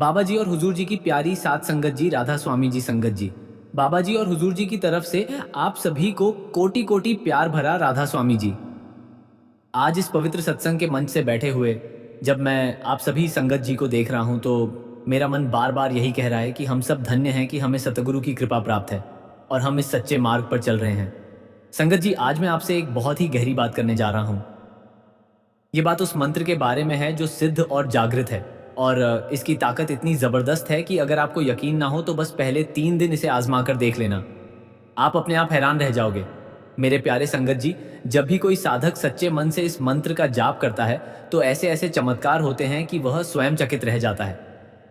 बाबा जी और हुजूर जी की प्यारी सात संगत जी, राधा स्वामी जी संगत जी। बाबा जी और हुजूर जी की तरफ से आप सभी को कोटि कोटि प्यार भरा राधा स्वामी जी। आज इस पवित्र सत्संग के मंच से बैठे हुए जब मैं आप सभी संगत जी को देख रहा हूं तो मेरा मन बार बार यही कह रहा है कि हम सब धन्य हैं कि हमें सतगुरु की कृपा प्राप्त है और हम इस सच्चे मार्ग पर चल रहे हैं। संगत जी, आज मैं आपसे एक बहुत ही गहरी बात करने जा रहा हूं। ये बात उस मंत्र के बारे में है जो सिद्ध और जागृत है और इसकी ताकत इतनी ज़बरदस्त है कि अगर आपको यकीन ना हो तो बस पहले 3 दिन इसे आजमा कर देख लेना। आप अपने आप हैरान रह जाओगे। मेरे प्यारे संगत जी, जब भी कोई साधक सच्चे मन से इस मंत्र का जाप करता है तो ऐसे ऐसे चमत्कार होते हैं कि वह स्वयं चकित रह जाता है।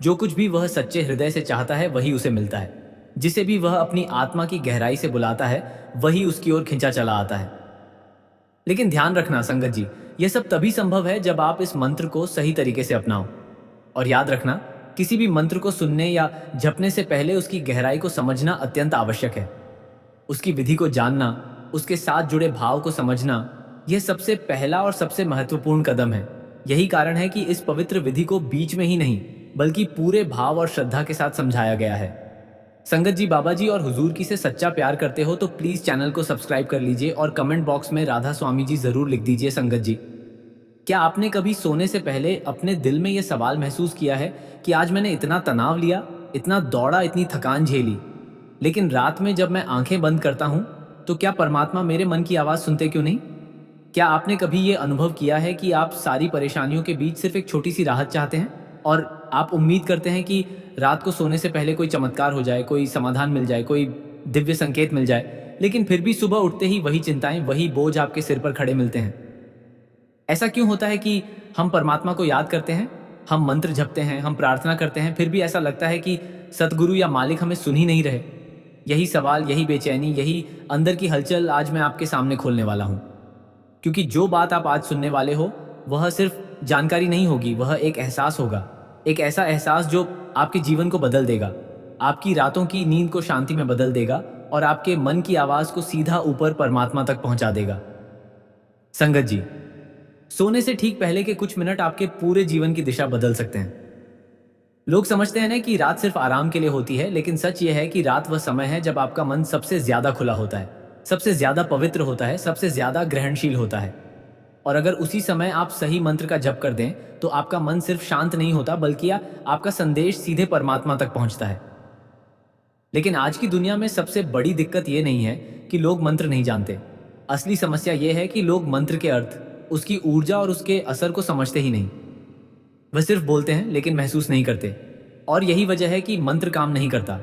जो कुछ भी वह सच्चे हृदय से चाहता है वही उसे मिलता है। जिसे भी वह अपनी आत्मा की गहराई से बुलाता है वही उसकी ओर खिंचा चला आता है। लेकिन ध्यान रखना संगत जी, यह सब तभी संभव है जब आप इस मंत्र को सही तरीके से अपनाओ। और याद रखना, किसी भी मंत्र को सुनने या जपने से पहले उसकी गहराई को समझना अत्यंत आवश्यक है। उसकी विधि को जानना, उसके साथ जुड़े भाव को समझना, यह सबसे पहला और सबसे महत्वपूर्ण कदम है। यही कारण है कि इस पवित्र विधि को बीच में ही नहीं बल्कि पूरे भाव और श्रद्धा के साथ समझाया गया है। संगत जी, बाबा जी और हुजूर की से सच्चा प्यार करते हो तो प्लीज चैनल को सब्सक्राइब कर लीजिए और कमेंट बॉक्स में राधा स्वामी जी जरूर लिख दीजिए। संगत जी, क्या आपने कभी सोने से पहले अपने दिल में यह सवाल महसूस किया है कि आज मैंने इतना तनाव लिया, इतना दौड़ा, इतनी थकान झेली, लेकिन रात में जब मैं आंखें बंद करता हूं तो क्या परमात्मा मेरे मन की आवाज सुनते क्यों नहीं? क्या आपने कभी ये अनुभव किया है कि आप सारी परेशानियों के बीच सिर्फ एक छोटी सी राहत चाहते हैं और आप उम्मीद करते हैं कि रात को सोने से पहले कोई चमत्कार हो जाए, कोई समाधान मिल जाए, कोई दिव्य संकेत मिल जाए, लेकिन फिर भी सुबह उठते ही वही चिंताएं, वही बोझ आपके सिर पर खड़े मिलते हैं? ऐसा क्यों होता है कि हम परमात्मा को याद करते हैं, हम मंत्र जपते हैं, हम प्रार्थना करते हैं, फिर भी ऐसा लगता है कि सतगुरु या मालिक हमें सुन ही नहीं रहे? यही सवाल, यही बेचैनी, यही अंदर की हलचल आज मैं आपके सामने खोलने वाला हूं। क्योंकि जो बात आप आज सुनने वाले हो वह सिर्फ जानकारी नहीं होगी, वह एक एहसास होगा। एक ऐसा एहसास जो आपके जीवन को बदल देगा, आपकी रातों की नींद को शांति में बदल देगा और आपके मन की आवाज को सीधा ऊपर परमात्मा तक पहुंचा देगा। संगत जी, सोने से ठीक पहले के कुछ मिनट आपके पूरे जीवन की दिशा बदल सकते हैं। लोग समझते हैं ना कि रात सिर्फ आराम के लिए होती है, लेकिन सच यह है कि रात वह समय है जब आपका मन सबसे ज्यादा खुला होता है, सबसे ज्यादा पवित्र होता है, सबसे ज्यादा ग्रहणशील होता है। और अगर उसी समय आप सही मंत्र का जप कर दें तो आपका मन सिर्फ शांत नहीं होता बल्कि आपका संदेश सीधे परमात्मा तक पहुंचता है। लेकिन आज की दुनिया में सबसे बड़ी दिक्कत यह नहीं है कि लोग मंत्र नहीं जानते। असली समस्या यह है कि लोग मंत्र के अर्थ, उसकी ऊर्जा और उसके असर को समझते ही नहीं। वह सिर्फ बोलते हैं लेकिन महसूस नहीं करते। और यही वजह है कि मंत्र काम नहीं करता।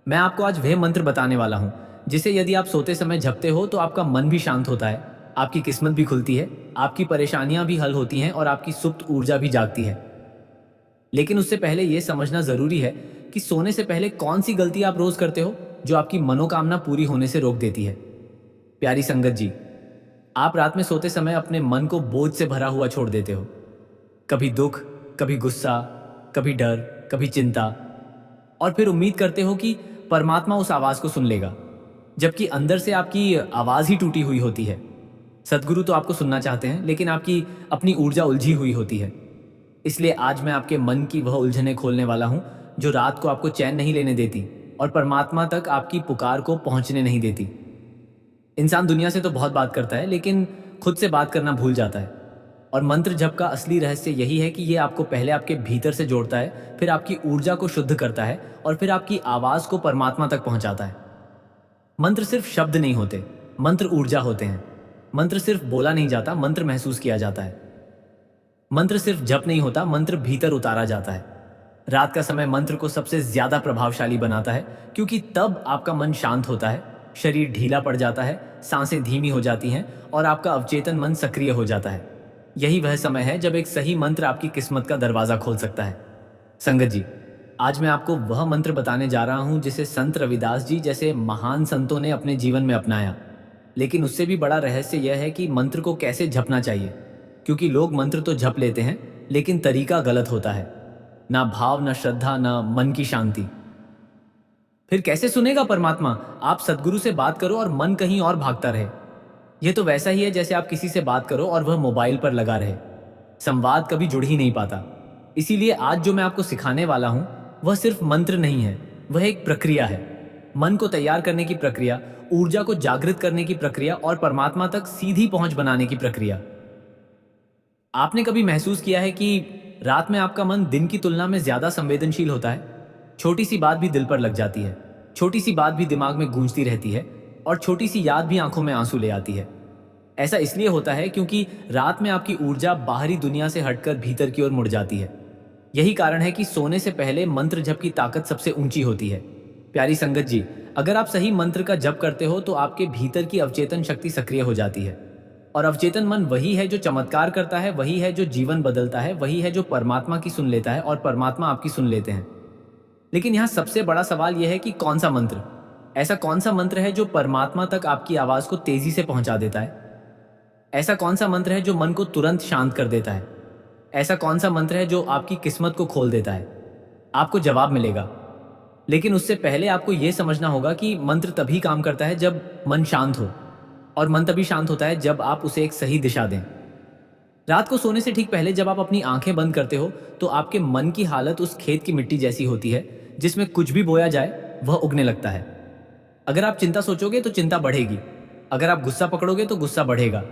मैं आपको आज वह मंत्र बताने वाला हूं जिसे यदि आप सोते समय जपते हो तो आपका मन भी शांत होता है, आपकी किस्मत भी खुलती है, आपकी परेशानियां भी हल होती हैं और आपकी सुप्त ऊर्जा भी जागती है। लेकिन उससे पहले यह समझना जरूरी है कि सोने से पहले कौन सी गलती आप रोज करते हो जो आपकी मनोकामना पूरी होने से रोक देती है। प्यारी संगत जी, आप रात में सोते समय अपने मन को बोझ से भरा हुआ छोड़ देते हो। कभी दुख, कभी गुस्सा, कभी डर, कभी चिंता, और फिर उम्मीद करते हो कि परमात्मा उस आवाज को सुन लेगा, जबकि अंदर से आपकी आवाज ही टूटी हुई होती है। सतगुरु तो आपको सुनना चाहते हैं लेकिन आपकी अपनी ऊर्जा उलझी हुई होती है। इसलिए आज मैं आपके मन की वह उलझने खोलने वाला हूं जो रात को आपको चैन नहीं लेने देती और परमात्मा तक आपकी पुकार को पहुंचने नहीं देती। इंसान दुनिया से तो बहुत बात करता है लेकिन खुद से बात करना भूल जाता है। और मंत्र जप का असली रहस्य यही है कि यह आपको पहले आपके भीतर से जोड़ता है, फिर आपकी ऊर्जा को शुद्ध करता है और फिर आपकी आवाज को परमात्मा तक पहुंचाता है। मंत्र सिर्फ शब्द नहीं होते, मंत्र ऊर्जा होते हैं। मंत्र सिर्फ बोला नहीं जाता, मंत्र महसूस किया जाता है। मंत्र सिर्फ जप नहीं होता, मंत्र भीतर उतारा जाता है। रात का समय मंत्र को सबसे ज्यादा प्रभावशाली बनाता है क्योंकि तब आपका मन शांत होता है, शरीर ढीला पड़ जाता है, सांसें धीमी हो जाती हैं और आपका अवचेतन मन सक्रिय हो जाता है। यही वह समय है जब एक सही मंत्र आपकी किस्मत का दरवाजा खोल सकता है। संगत जी, आज मैं आपको वह मंत्र बताने जा रहा हूं जिसे संत रविदास जी जैसे महान संतों ने अपने जीवन में अपनाया। लेकिन उससे भी बड़ा रहस्य यह है कि मंत्र को कैसे जपना चाहिए, क्योंकि लोग मंत्र तो जप लेते हैं लेकिन तरीका गलत होता है। ना भाव, ना श्रद्धा, ना मन की शांति। फिर कैसे सुनेगा परमात्मा? आप सदगुरु से बात करो और मन कहीं और भागता रहे। यह तो वैसा ही है जैसे आप किसी से बात करो और वह मोबाइल पर लगा रहे। संवाद कभी जुड़ ही नहीं पाता। इसीलिए आज जो मैं आपको सिखाने वाला हूं वह सिर्फ मंत्र नहीं है, वह एक प्रक्रिया है। मन को तैयार करने की प्रक्रिया, ऊर्जा को जागृत करने की प्रक्रिया और परमात्मा तक सीधी पहुंच बनाने की प्रक्रिया। आपने कभी महसूस किया है कि रात में आपका मन दिन की तुलना में ज्यादा संवेदनशील होता है? छोटी सी बात भी दिल पर लग जाती है, छोटी सी बात भी दिमाग में गूंजती रहती है और छोटी सी याद भी आंखों में आंसू ले आती है। ऐसा इसलिए होता है क्योंकि रात में आपकी ऊर्जा बाहरी दुनिया से हटकर भीतर की ओर मुड़ जाती है। यही कारण है कि सोने से पहले मंत्र जप की ताकत सबसे ऊंची होती है। प्यारी संगत जी, अगर आप सही मंत्र का जप करते हो तो आपके भीतर की अवचेतन शक्ति सक्रिय हो जाती है। और अवचेतन मन वही है जो चमत्कार करता है, वही है जो जीवन बदलता है, वही है जो परमात्मा की सुन लेता है और परमात्मा आपकी सुन लेते हैं। लेकिन यहाँ सबसे बड़ा सवाल यह है कि कौन सा मंत्र, ऐसा कौन सा मंत्र है जो परमात्मा तक आपकी आवाज को तेजी से पहुंचा देता है? ऐसा कौन सा मंत्र है जो मन को तुरंत शांत कर देता है? ऐसा कौन सा मंत्र है जो आपकी किस्मत को खोल देता है? आपको जवाब मिलेगा, लेकिन उससे पहले आपको यह समझना होगा कि मंत्र तभी काम करता है जब मन शांत हो, और मन तभी शांत होता है जब आप उसे एक सही दिशा दें। रात को सोने से ठीक पहले जब आप अपनी आंखें बंद करते हो तो आपके मन की हालत उस खेत की मिट्टी जैसी होती है जिसमें कुछ भी बोया जाए वह उगने लगता है। अगर आप चिंता सोचोगे तो चिंता बढ़ेगी, अगर आप गुस्सा पकड़ोगे तो गुस्सा बढ़ेगा,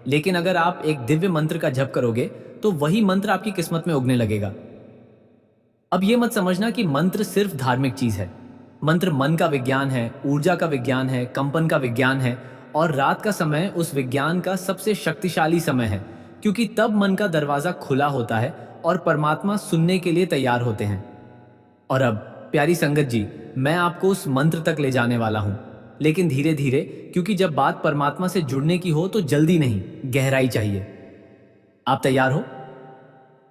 लेकिन अगर आप एक दिव्य मंत्र का जप करोगे तो वही मंत्र आपकी किस्मत में उगने लगेगा। अब यह मत समझना कि मंत्र सिर्फ धार्मिक चीज है। मंत्र मन का विज्ञान है, ऊर्जा का विज्ञान है, कंपन का विज्ञान है, और रात का समय उस विज्ञान का सबसे शक्तिशाली समय है, क्योंकि तब मन का दरवाजा खुला होता है और परमात्मा सुनने के लिए तैयार होते हैं। और अब प्यारी संगत जी, मैं आपको उस मंत्र तक ले जाने वाला हूं, लेकिन धीरे धीरे, क्योंकि जब बात परमात्मा से जुड़ने की हो तो जल्दी नहीं, गहराई चाहिए। आप तैयार हो?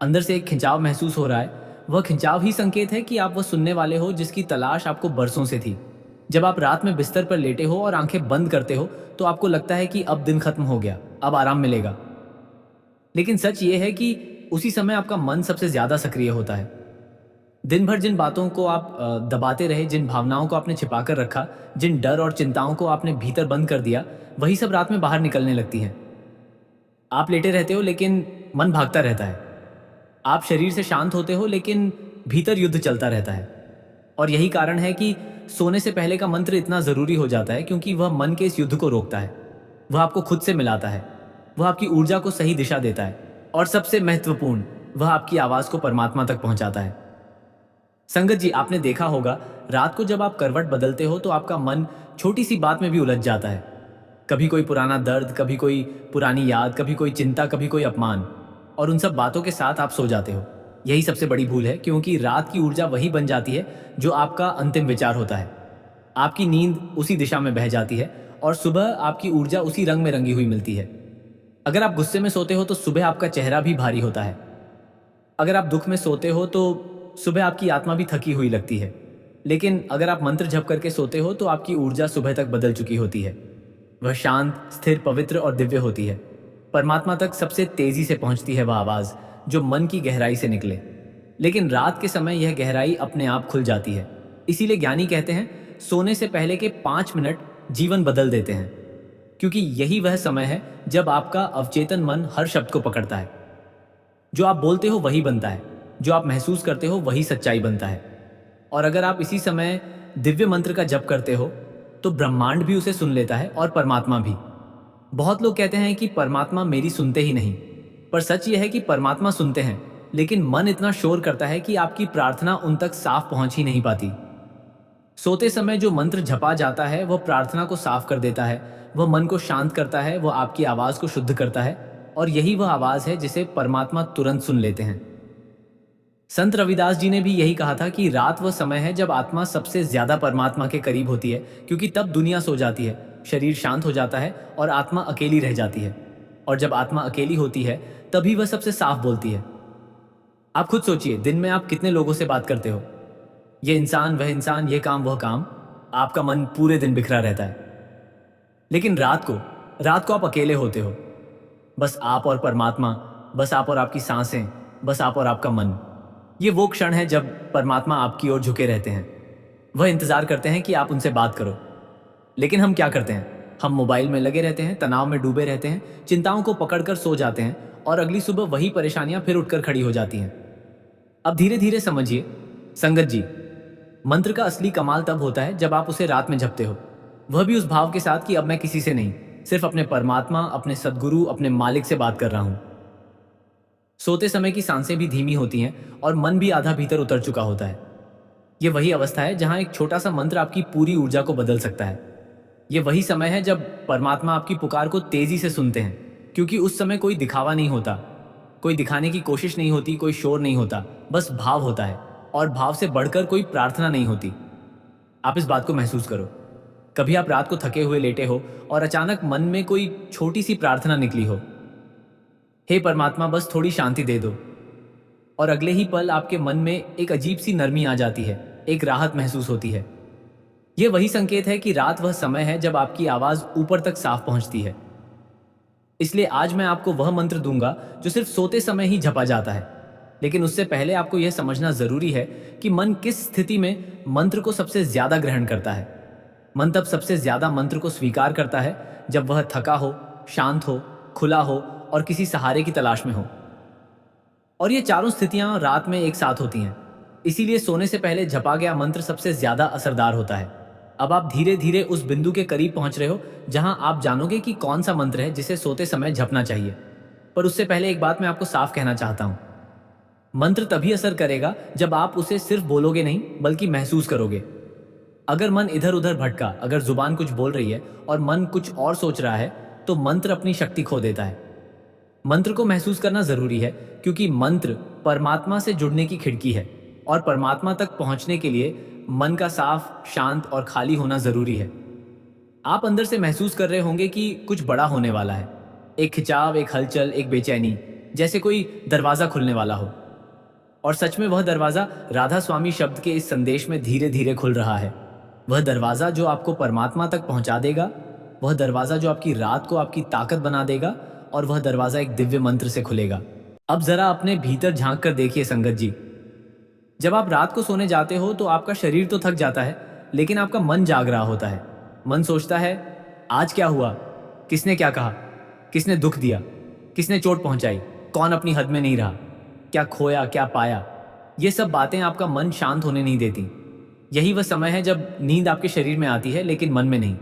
अंदर से एक खिंचाव महसूस हो रहा है। वह खिंचाव ही संकेत है कि आप वह सुनने वाले हो जिसकी तलाश आपको बरसों से थी। जब आप रात में बिस्तर पर लेटे हो और आंखें बंद करते हो तो आपको लगता है कि अब दिन खत्म हो गया, अब आराम मिलेगा। लेकिन सच ये है कि उसी समय आपका मन सबसे ज्यादा सक्रिय होता है। दिन भर जिन बातों को आप दबाते रहे, जिन भावनाओं को आपने छिपा कर रखा, जिन डर और चिंताओं को आपने भीतर बंद कर दिया, वही सब रात में बाहर निकलने लगती हैं। आप लेटे रहते हो लेकिन मन भागता रहता है। आप शरीर से शांत होते हो लेकिन भीतर युद्ध चलता रहता है। और यही कारण है कि सोने से पहले का मंत्र इतना जरूरी हो जाता है, क्योंकि वह मन के इस युद्ध को रोकता है, वह आपको खुद से मिलाता है, वह आपकी ऊर्जा को सही दिशा देता है, और सबसे महत्वपूर्ण, वह आपकी आवाज को परमात्मा तक पहुंचाता है। संगत जी, आपने देखा होगा, रात को जब आप करवट बदलते हो तो आपका मन छोटी सी बात में भी उलझ जाता है। कभी कोई पुराना दर्द, कभी कोई पुरानी याद, कभी कोई चिंता, कभी कोई अपमान, और उन सब बातों के साथ आप सो जाते हो। यही सबसे बड़ी भूल है, क्योंकि रात की ऊर्जा वही बन जाती है जो आपका अंतिम विचार होता है। आपकी नींद उसी दिशा में बह जाती है और सुबह आपकी ऊर्जा उसी रंग में रंगी हुई मिलती है। अगर आप गुस्से में सोते हो तो सुबह आपका चेहरा भी भारी होता है। अगर आप दुख में सोते हो तो सुबह आपकी आत्मा भी थकी हुई लगती है। लेकिन अगर आप मंत्र जप करके सोते हो तो आपकी ऊर्जा सुबह तक बदल चुकी होती है। वह शांत, स्थिर, पवित्र और दिव्य होती है। परमात्मा तक सबसे तेजी से पहुंचती है वह आवाज जो मन की गहराई से निकले। लेकिन रात के समय यह गहराई अपने आप खुल जाती है। इसीलिए ज्ञानी कहते हैं, सोने से पहले के 5 मिनट जीवन बदल देते हैं, क्योंकि यही वह समय है जब आपका अवचेतन मन हर शब्द को पकड़ता है। जो आप बोलते हो वही बनता है, जो आप महसूस करते हो वही सच्चाई बनता है। और अगर आप इसी समय दिव्य मंत्र का जप करते हो तो ब्रह्मांड भी उसे सुन लेता है और परमात्मा भी। बहुत लोग कहते हैं कि परमात्मा मेरी सुनते ही नहीं, पर सच यह है कि परमात्मा सुनते हैं, लेकिन मन इतना शोर करता है कि आपकी प्रार्थना उन तक साफ पहुंच ही नहीं पाती। सोते समय जो मंत्र जपा जाता है वह प्रार्थना को साफ कर देता है, वह मन को शांत करता है, वह आपकी आवाज को शुद्ध करता है, और यही वह आवाज है जिसे परमात्मा तुरंत सुन लेते हैं। संत रविदास जी ने भी यही कहा था कि रात वह समय है जब आत्मा सबसे ज्यादा परमात्मा के करीब होती है, क्योंकि तब दुनिया सो जाती है, शरीर शांत हो जाता है और आत्मा अकेली रह जाती है। और जब आत्मा अकेली होती है तभी वह सबसे साफ बोलती है। आप खुद सोचिए, दिन में आप कितने लोगों से बात करते हो? ये इंसान, वह इंसान, ये काम, वह काम, आपका मन पूरे दिन बिखरा रहता है। लेकिन रात को आप अकेले होते हो। बस आप और परमात्मा, बस आप और आपकी सांसें, बस आप और आपका मन। ये वो क्षण है जब परमात्मा आपकी ओर झुके रहते हैं। वह इंतजार करते हैं कि आप उनसे बात करो। लेकिन हम क्या करते हैं? हम मोबाइल में लगे रहते हैं, तनाव में डूबे रहते हैं, चिंताओं को पकड़कर सो जाते हैं, और अगली सुबह वही परेशानियां फिर उठकर खड़ी हो जाती हैं। अब धीरे धीरे समझिए संगत जी, मंत्र का असली कमाल तब होता है जब आप उसे रात में जपते हो, वह भी उस भाव के साथ कि अब मैं किसी से नहीं, सिर्फ अपने परमात्मा, अपने सदगुरु, अपने मालिक से बात कर रहा हूं। सोते समय की सांसें भी धीमी होती हैं और मन भी आधा भीतर उतर चुका होता है। ये वही अवस्था है जहां एक छोटा सा मंत्र आपकी पूरी ऊर्जा को बदल सकता है। ये वही समय है जब परमात्मा आपकी पुकार को तेजी से सुनते हैं, क्योंकि उस समय कोई दिखावा नहीं होता, कोई दिखाने की कोशिश नहीं होती, कोई शोर नहीं होता, बस भाव होता है। और भाव से बढ़कर कोई प्रार्थना नहीं होती। आप इस बात को महसूस करो। कभी आप रात को थके हुए लेटे हो और अचानक मन में कोई छोटी सी प्रार्थना निकली हो, हे परमात्मा बस थोड़ी शांति दे दो, और अगले ही पल आपके मन में एक अजीब सी नरमी आ जाती है, एक राहत महसूस होती है। यह वही संकेत है कि रात वह समय है जब आपकी आवाज ऊपर तक साफ पहुंचती है। इसलिए आज मैं आपको वह मंत्र दूंगा जो सिर्फ सोते समय ही जपा जाता है। लेकिन उससे पहले आपको यह समझना जरूरी है कि मन किस स्थिति में मंत्र को सबसे ज्यादा ग्रहण करता है। मन तब सबसे ज्यादा मंत्र को स्वीकार करता है जब वह थका हो, शांत हो, खुला हो और किसी सहारे की तलाश में हो। और ये चारों स्थितियां रात में एक साथ होती हैं। इसीलिए सोने से पहले जपा गया मंत्र सबसे ज्यादा असरदार होता है। अब आप धीरे धीरे उस बिंदु के करीब पहुंच रहे हो जहां आप जानोगे कि कौन सा मंत्र है जिसे सोते समय जपना चाहिए। पर उससे पहले एक बात मैं आपको साफ कहना चाहता हूं। मंत्र तभी असर करेगा जब आप उसे सिर्फ बोलोगे नहीं, बल्कि महसूस करोगे। अगर मन इधर उधर भटका, अगर जुबान कुछ बोल रही है और मन कुछ और सोच रहा है, तो मंत्र अपनी शक्ति खो देता है। मंत्र को महसूस करना जरूरी है, क्योंकि मंत्र परमात्मा से जुड़ने की खिड़की है, और परमात्मा तक पहुंचने के लिए मन का साफ, शांत और खाली होना जरूरी है। आप अंदर से महसूस कर रहे होंगे कि कुछ बड़ा होने वाला है, एक खिंचाव, एक हलचल, एक बेचैनी, जैसे कोई दरवाजा खुलने वाला हो। और सच में वह दरवाजा राधा स्वामी शब्द के इस संदेश में धीरे धीरे खुल रहा है। वह दरवाजा जो आपको परमात्मा तक पहुंचा देगा, वह दरवाजा जो आपकी रात को आपकी ताकत बना देगा, और वह दरवाजा एक दिव्य मंत्र से खुलेगा। अब जरा अपने भीतर झांक कर देखिए संगत जी। जब आप रात को सोने जाते हो तो आपका शरीर तो थक जाता है, लेकिन आपका मन जाग रहा होता है। मन सोचता है, आज क्या हुआ, किसने क्या कहा, किसने दुख दिया, किसने चोट पहुंचाई, कौन अपनी हद में नहीं रहा, क्या खोया, क्या पाया। ये सब बातें आपका मन शांत होने नहीं देती। यही वह समय है जब नींद आपके शरीर में आती है, लेकिन मन में नहीं।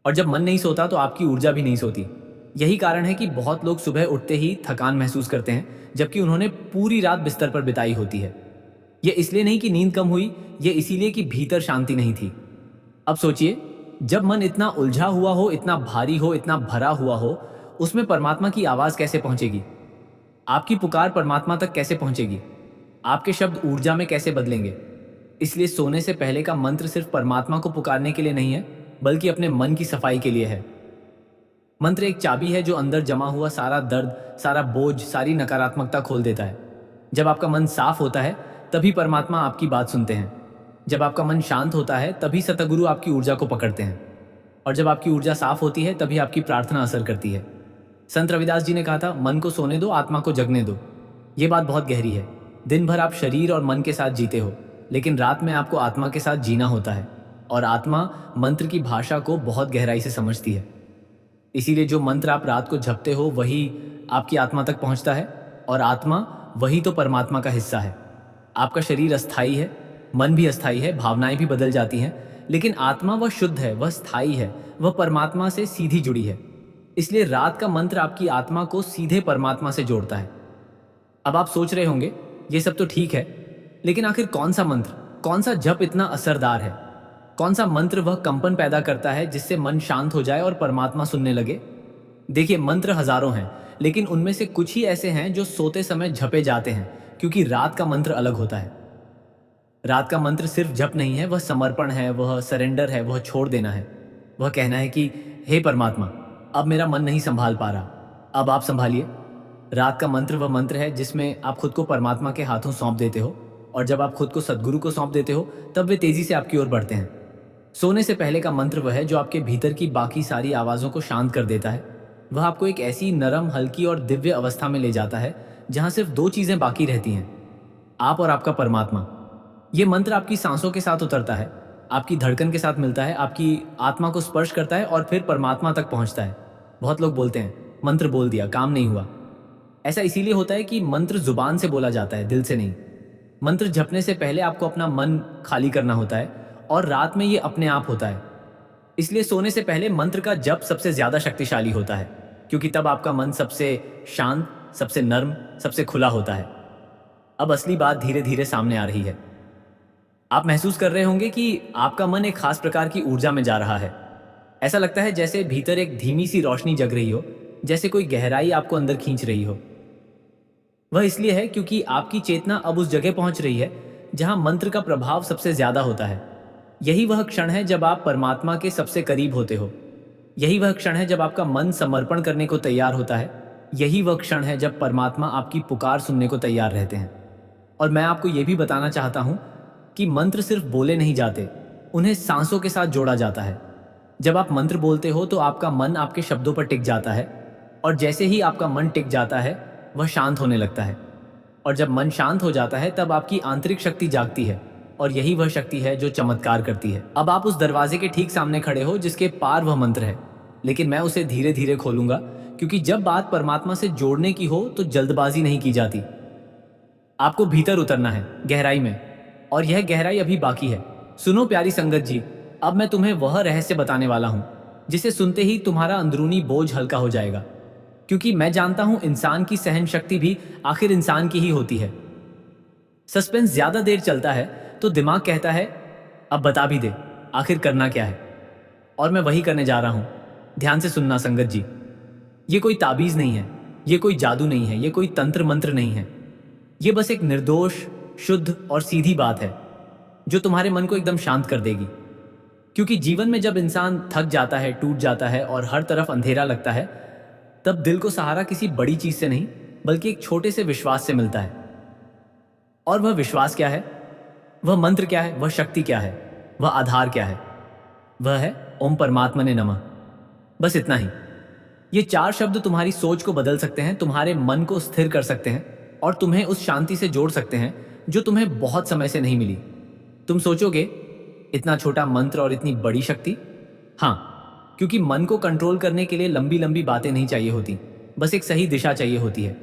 और जब मन नहीं सोता तो आपकी ऊर्जा भी नहीं सोती। यही कारण है कि बहुत लोग सुबह उठते ही थकान महसूस करते हैं, जबकि उन्होंने पूरी रात बिस्तर पर बिताई होती है। यह इसलिए नहीं कि नींद कम हुई, यह इसीलिए कि भीतर शांति नहीं थी। अब सोचिए, जब मन इतना उलझा हुआ हो, इतना भारी हो, इतना भरा हुआ हो, उसमें परमात्मा की आवाज कैसे पहुंचेगी? आपकी पुकार परमात्मा तक कैसे पहुंचेगी? आपके शब्द ऊर्जा में कैसे बदलेंगे? इसलिए सोने से पहले का मंत्र सिर्फ परमात्मा को पुकारने के लिए नहीं है, बल्कि अपने मन की सफाई के लिए है। मंत्र एक चाबी है जो अंदर जमा हुआ सारा दर्द, सारा बोझ, सारी नकारात्मकता खोल देता है। जब आपका मन साफ होता है, तभी परमात्मा आपकी बात सुनते हैं। जब आपका मन शांत होता है, तभी सतगुरु आपकी ऊर्जा को पकड़ते हैं। और जब आपकी ऊर्जा साफ होती है, तभी आपकी प्रार्थना असर करती है। संत रविदास जी ने कहा था, मन को सोने दो, आत्मा को जगने दो। ये बात बहुत गहरी है। दिन भर आप शरीर और मन के साथ जीते हो, लेकिन रात में आपको आत्मा के साथ जीना होता है। और आत्मा मंत्र की भाषा को बहुत गहराई से समझती है। इसीलिए जो मंत्र आप रात को जपते हो, वही आपकी आत्मा तक पहुंचता है, और आत्मा वही तो परमात्मा का हिस्सा है। आपका शरीर अस्थाई है, मन भी अस्थाई है, भावनाएं भी बदल जाती हैं, लेकिन आत्मा वह शुद्ध है, वह स्थायी है, वह परमात्मा से सीधी जुड़ी है। इसलिए रात का मंत्र आपकी आत्मा को सीधे परमात्मा से जोड़ता है। अब आप सोच रहे होंगे, ये सब तो ठीक है, लेकिन आखिर कौन सा मंत्र, कौन सा जप इतना असरदार है? कौन सा मंत्र वह कंपन पैदा करता है जिससे मन शांत हो जाए और परमात्मा सुनने लगे? देखिए, मंत्र हजारों हैं, लेकिन उनमें से कुछ ही ऐसे हैं जो सोते समय जपे जाते हैं, क्योंकि रात का मंत्र अलग होता है। रात का मंत्र सिर्फ जप नहीं है, वह समर्पण है, वह सरेंडर है, वह छोड़ देना है। वह कहना है कि हे परमात्मा, अब मेरा मन नहीं संभाल पा रहा, अब आप संभालिए। रात का मंत्र वह मंत्र है जिसमें आप खुद को परमात्मा के हाथों सौंप देते हो, और जब आप खुद को सदगुरु को सौंप देते हो, तब वे तेजी से आपकी ओर बढ़ते हैं। सोने से पहले का मंत्र वह है जो आपके भीतर की बाकी सारी आवाज़ों को शांत कर देता है। वह आपको एक ऐसी नरम, हल्की और दिव्य अवस्था में ले जाता है जहां सिर्फ दो चीज़ें बाकी रहती हैं, आप और आपका परमात्मा। ये मंत्र आपकी सांसों के साथ उतरता है, आपकी धड़कन के साथ मिलता है, आपकी आत्मा को स्पर्श करता है और फिर परमात्मा तक पहुंचता है। बहुत लोग बोलते हैं, मंत्र बोल दिया, काम नहीं हुआ। ऐसा इसीलिए होता है कि मंत्र जुबान से बोला जाता है, दिल से नहीं। मंत्र जपने से पहले आपको अपना मन खाली करना होता है और रात में ये अपने आप होता है। इसलिए सोने से पहले मंत्र का जप सबसे ज्यादा शक्तिशाली होता है, क्योंकि तब आपका मन सबसे शांत, सबसे नर्म, सबसे खुला होता है। अब असली बात धीरे धीरे सामने आ रही है। आप महसूस कर रहे होंगे कि आपका मन एक खास प्रकार की ऊर्जा में जा रहा है। ऐसा लगता है जैसे भीतर एक धीमी सी रोशनी जग रही हो, जैसे कोई गहराई आपको अंदर खींच रही हो। वह इसलिए है क्योंकि आपकी चेतना अब उस जगह पहुंच रही है जहां मंत्र का प्रभाव सबसे ज्यादा होता है। यही वह क्षण है जब आप परमात्मा के सबसे करीब होते हो। यही वह क्षण है जब आपका मन समर्पण करने को तैयार होता है। यही वह क्षण है जब परमात्मा आपकी पुकार सुनने को तैयार रहते हैं। और मैं आपको यह भी बताना चाहता हूं कि मंत्र सिर्फ बोले नहीं जाते, उन्हें सांसों के साथ जोड़ा जाता है। जब आप मंत्र बोलते हो तो आपका मन आपके शब्दों पर टिक जाता है, और जैसे ही आपका मन टिक जाता है वह शांत होने लगता है। और जब मन शांत हो जाता है तब आपकी आंतरिक शक्ति जागती है, और यही वह शक्ति है जो चमत्कार करती है। अब आप उस दरवाजे के ठीक सामने खड़े हो जिसके पार वह मंत्र है, लेकिन मैं उसे धीरे धीरे खोलूंगा, क्योंकि जब बात परमात्मा से जोड़ने की हो तो जल्दबाजी नहीं की जाती। आपको भीतर उतरना है, गहराई में, और यह गहराई अभी बाकी है। सुनो प्यारी संगत जी, अब मैं तुम्हें वह रहस्य बताने वाला हूं जिसे सुनते ही तुम्हारा अंदरूनी बोझ हल्का हो जाएगा, क्योंकि मैं जानता हूं इंसान की सहन शक्ति भी आखिर इंसान की ही होती है। सस्पेंस ज्यादा देर चलता है तो दिमाग कहता है अब बता भी दे, आखिर करना क्या है। और मैं वही करने जा रहा हूं। ध्यान से सुनना संगत जी, ये कोई ताबीज नहीं है, ये कोई जादू नहीं है, ये कोई तंत्र मंत्र नहीं है। ये बस एक निर्दोष, शुद्ध और सीधी बात है जो तुम्हारे मन को एकदम शांत कर देगी। क्योंकि जीवन में जब इंसान थक जाता है, टूट जाता है और हर तरफ अंधेरा लगता है, तब दिल को सहारा किसी बड़ी चीज से नहीं बल्कि एक छोटे से विश्वास से मिलता है। और वह विश्वास क्या है, वह मंत्र क्या है, वह शक्ति क्या है, वह आधार क्या है? वह है ओम परमात्मने नमः। बस इतना ही। ये 4 शब्द तुम्हारी सोच को बदल सकते हैं, तुम्हारे मन को स्थिर कर सकते हैं और तुम्हें उस शांति से जोड़ सकते हैं जो तुम्हें बहुत समय से नहीं मिली। तुम सोचोगे इतना छोटा मंत्र और इतनी बड़ी शक्ति? हाँ, क्योंकि मन को कंट्रोल करने के लिए लंबी लंबी बातें नहीं चाहिए होती, बस एक सही दिशा चाहिए होती है।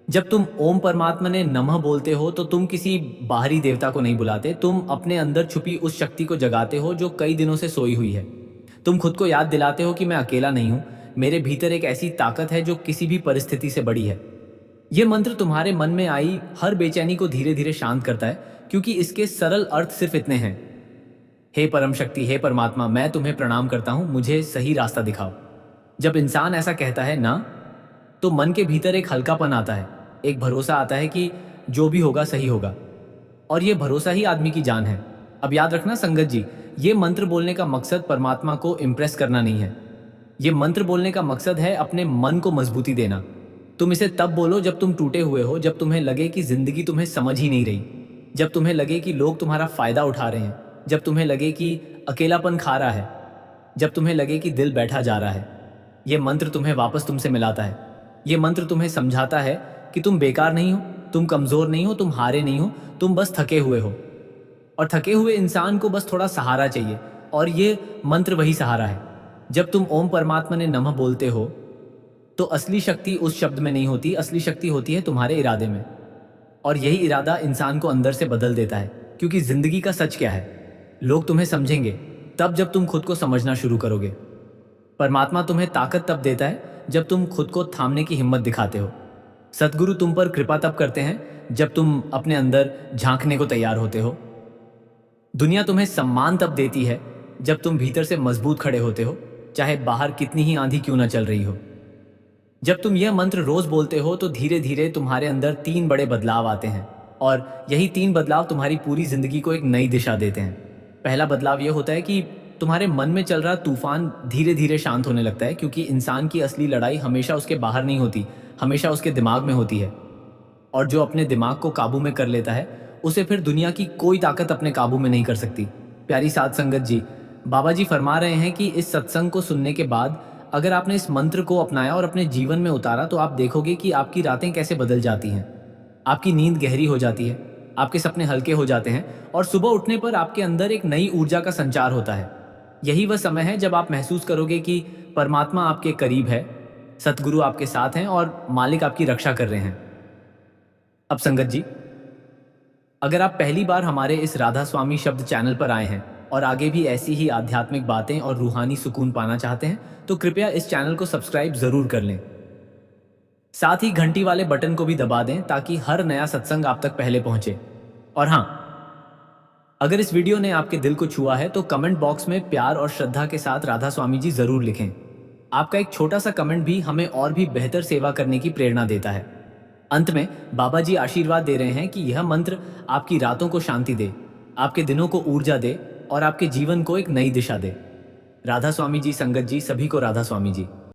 जब तुम ओम परमात्मने नमः बोलते हो तो तुम किसी बाहरी देवता को नहीं बुलाते, तुम अपने अंदर छुपी उस शक्ति को जगाते हो जो कई दिनों से सोई हुई है। तुम खुद को याद दिलाते हो कि मैं अकेला नहीं हूं, मेरे भीतर एक ऐसी ताकत है जो किसी भी परिस्थिति से बड़ी है। यह मंत्र तुम्हारे मन में आई हर बेचैनी को धीरे धीरे शांत करता है, क्योंकि इसके सरल अर्थ सिर्फ इतने हैं। हे परम शक्ति, हे परमात्मा, मैं तुम्हें प्रणाम करता हूं, मुझे सही रास्ता दिखाओ। जब इंसान ऐसा कहता है ना, तो मन के भीतर एक हल्कापन आता है, एक भरोसा आता है कि जो भी होगा सही होगा। और यह भरोसा ही आदमी की जान है। अब याद रखना संगत जी, ये मंत्र बोलने का मकसद परमात्मा को इम्प्रेस करना नहीं है। ये मंत्र बोलने का मकसद है अपने मन को मजबूती देना। तुम इसे तब बोलो जब तुम टूटे हुए हो, जब तुम्हें लगे कि जिंदगी तुम्हें समझ ही नहीं रही, जब तुम्हें लगे कि लोग तुम्हारा फायदा उठा रहे हैं, जब तुम्हें लगे कि अकेलापन खा रहा है, जब तुम्हें लगे कि दिल बैठा जा रहा है। यह मंत्र तुम्हें वापस तुमसे मिलाता है। यह मंत्र तुम्हें समझाता है कि तुम बेकार नहीं हो, तुम कमजोर नहीं हो, तुम हारे नहीं हो, तुम बस थके हुए हो। और थके हुए इंसान को बस थोड़ा सहारा चाहिए, और ये मंत्र वही सहारा है। जब तुम ओम परमात्मने नमः बोलते हो तो असली शक्ति उस शब्द में नहीं होती, असली शक्ति होती है तुम्हारे इरादे में। और यही इरादा इंसान को अंदर से बदल देता है। क्योंकि जिंदगी का सच क्या है, लोग तुम्हें समझेंगे तब जब तुम खुद को समझना शुरू करोगे। परमात्मा तुम्हें ताकत तब देता है जब तुम खुद को थामने की हिम्मत दिखाते हो। सद्गुरु तुम पर कृपा तब करते हैं जब तुम अपने अंदर झांकने को तैयार होते हो। दुनिया तुम्हें सम्मान तब देती है जब तुम भीतर से मजबूत खड़े होते हो, चाहे बाहर कितनी ही आंधी क्यों ना चल रही हो। जब तुम यह मंत्र रोज बोलते हो तो धीरे धीरे तुम्हारे अंदर 3 बड़े बदलाव आते हैं, और यही 3 बदलाव तुम्हारी पूरी जिंदगी को एक नई दिशा देते हैं। पहला बदलाव यह होता है कि तुम्हारे मन में चल रहा तूफान धीरे धीरे शांत होने लगता है, क्योंकि इंसान की असली लड़ाई हमेशा उसके बाहर नहीं होती, हमेशा उसके दिमाग में होती है। और जो अपने दिमाग को काबू में कर लेता है उसे फिर दुनिया की कोई ताकत अपने काबू में नहीं कर सकती। प्यारी साध संगत जी, बाबा जी फरमा रहे हैं कि इस सत्संग को सुनने के बाद अगर आपने इस मंत्र को अपनाया और अपने जीवन में उतारा तो आप देखोगे कि आपकी रातें कैसे बदल जाती हैं। आपकी नींद गहरी हो जाती है, आपके सपने हल्के हो जाते हैं, और सुबह उठने पर आपके अंदर एक नई ऊर्जा का संचार होता है। यही वह समय है जब आप महसूस करोगे कि परमात्मा आपके करीब है, सतगुरु आपके साथ हैं और मालिक आपकी रक्षा कर रहे हैं। अब संगत जी, अगर आप पहली बार हमारे इस राधा स्वामी शब्द चैनल पर आए हैं और आगे भी ऐसी ही आध्यात्मिक बातें और रूहानी सुकून पाना चाहते हैं, तो कृपया इस चैनल को सब्सक्राइब जरूर कर लें। साथ ही घंटी वाले बटन को भी दबा दें ताकि हर नया सत्संग आप तक पहले पहुंचे। और हाँ, अगर इस वीडियो ने आपके दिल को छुआ है तो कमेंट बॉक्स में प्यार और श्रद्धा के साथ राधा स्वामी जी जरूर लिखें। आपका एक छोटा सा कमेंट भी हमें और भी बेहतर सेवा करने की प्रेरणा देता है। अंत में बाबा जी आशीर्वाद दे रहे हैं कि यह मंत्र आपकी रातों को शांति दे, आपके दिनों को ऊर्जा दे और आपके जीवन को एक नई दिशा दे। राधा स्वामी जी संगत जी, सभी को राधा स्वामी जी।